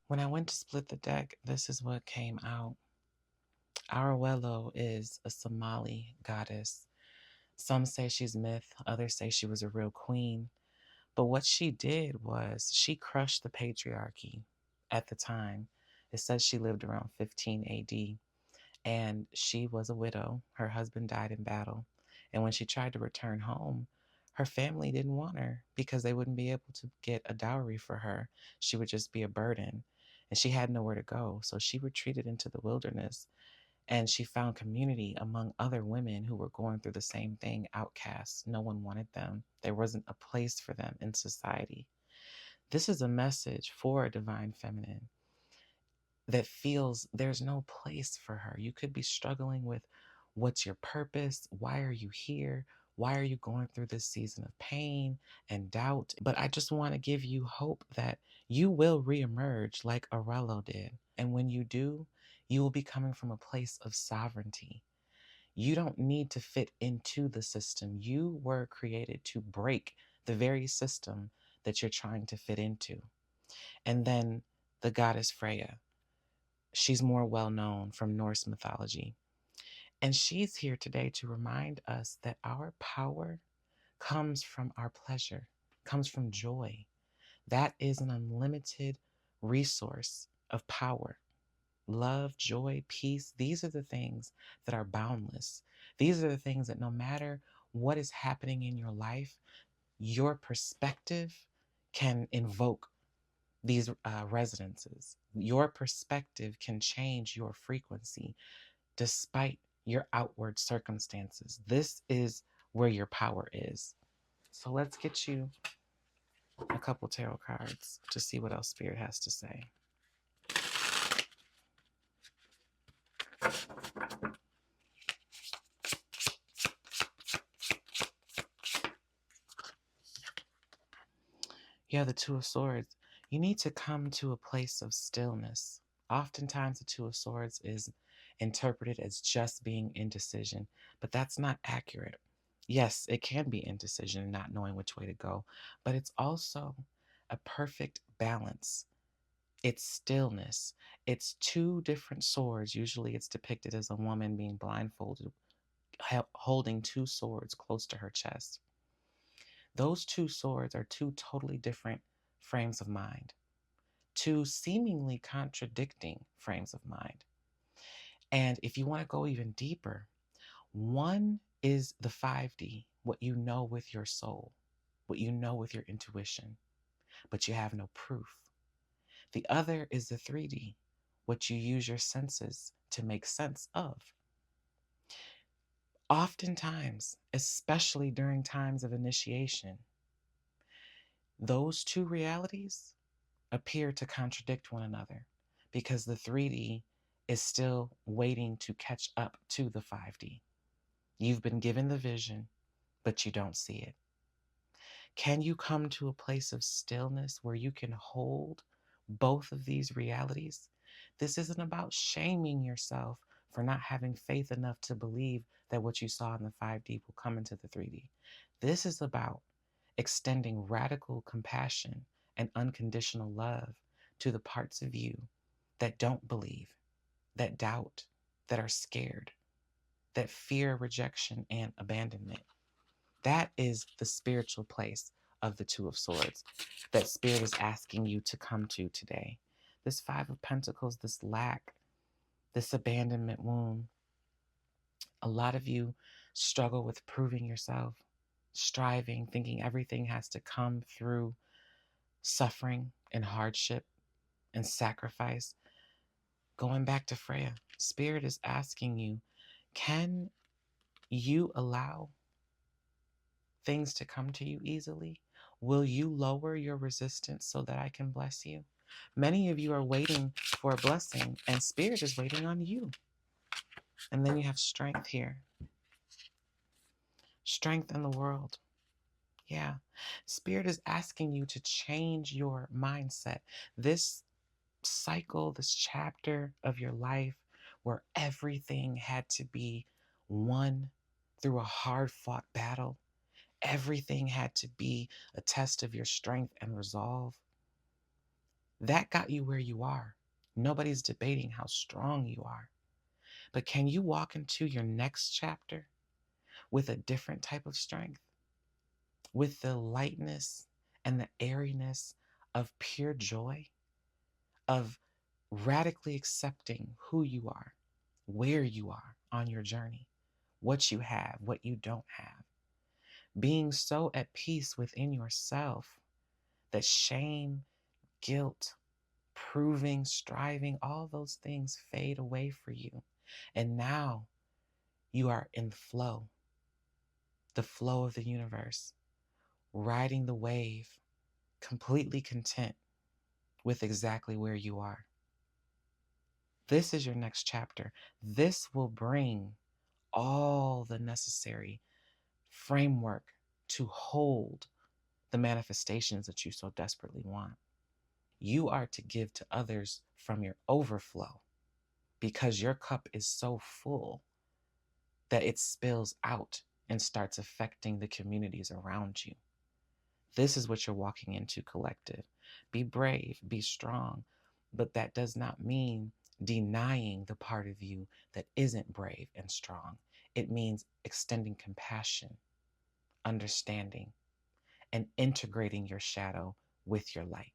When I went to split the deck, this is what came out. Arwello is a Somali goddess. Some say she's myth, others say she was a real queen. But what she did was she crushed the patriarchy at the time. It says she lived around 15 AD, and she was a widow. Her husband died in battle. And when she tried to return home, her family didn't want her because they wouldn't be able to get a dowry for her. She would just be a burden, and she had nowhere to go. So she retreated into the wilderness, and she found community among other women who were going through the same thing, outcasts. No one wanted them. There wasn't a place for them in society. This is a message for a divine feminine that feels there's no place for her. You could be struggling with what's your purpose? Why are you here? Why are you going through this season of pain and doubt? But I just want to give you hope that you will reemerge like Aurelio did. And when you do, you will be coming from a place of sovereignty. You don't need to fit into the system. You were created to break the very system that you're trying to fit into. And then the goddess Freya. She's more well known from Norse mythology. And she's here today to remind us that our power comes from our pleasure, comes from joy. That is an unlimited resource of power. Love, joy, peace, these are the things that are boundless. These are the things that no matter what is happening in your life, your perspective can invoke these resonances. Your perspective can change your frequency despite your outward circumstances. This is where your power is. So let's get you a couple tarot cards to see what else Spirit has to say. Yeah, the Two of Swords. You need to come to a place of stillness. Oftentimes, the Two of Swords is interpreted as just being indecision, but that's not accurate. Yes, it can be indecision and not knowing which way to go, but it's also a perfect balance. It's stillness. It's two different swords. Usually, it's depicted as a woman being blindfolded, holding two swords close to her chest. Those two swords are two totally different frames of mind, two seemingly contradicting frames of mind. And if you want to go even deeper, one is the 5D, what you know with your soul, what you know with your intuition, but you have no proof. The other is the 3D, what you use your senses to make sense of. Oftentimes, especially during times of initiation, those two realities appear to contradict one another because the 3D is still waiting to catch up to the 5D. You've been given the vision, but you don't see it. Can you come to a place of stillness where you can hold both of these realities? This isn't about shaming yourself for not having faith enough to believe that what you saw in the 5D will come into the 3D. This is about extending radical compassion and unconditional love to the parts of you that don't believe, that doubt, that are scared, that fear rejection and abandonment. That is the spiritual place of the Two of Swords that Spirit is asking you to come to today. This Five of Pentacles, this lack, this abandonment wound. A lot of you struggle with proving yourself, striving, thinking everything has to come through suffering and hardship and sacrifice. Going back to Freya, Spirit is asking you, can you allow things to come to you easily? Will you lower your resistance so that I can bless you? Many of you are waiting for a blessing, and Spirit is waiting on you. And then you have strength here. Strength in the world. Yeah. Spirit is asking you to change your mindset. This cycle, this chapter of your life where everything had to be won through a hard fought battle, everything had to be a test of your strength and resolve. That got you where you are. Nobody's debating how strong you are. But can you walk into your next chapter with a different type of strength, with the lightness and the airiness of pure joy, of radically accepting who you are, where you are on your journey, what you have, what you don't have, being so at peace within yourself that shame, guilt, proving, striving, all those things fade away for you. And now you are in the flow of the universe, riding the wave, completely content with exactly where you are. This is your next chapter. This will bring all the necessary framework to hold the manifestations that you so desperately want. You are to give to others from your overflow because your cup is so full that it spills out and starts affecting the communities around you. This is what you're walking into, collective. Be brave, be strong, but that does not mean denying the part of you that isn't brave and strong. It means extending compassion, understanding, and integrating your shadow with your light.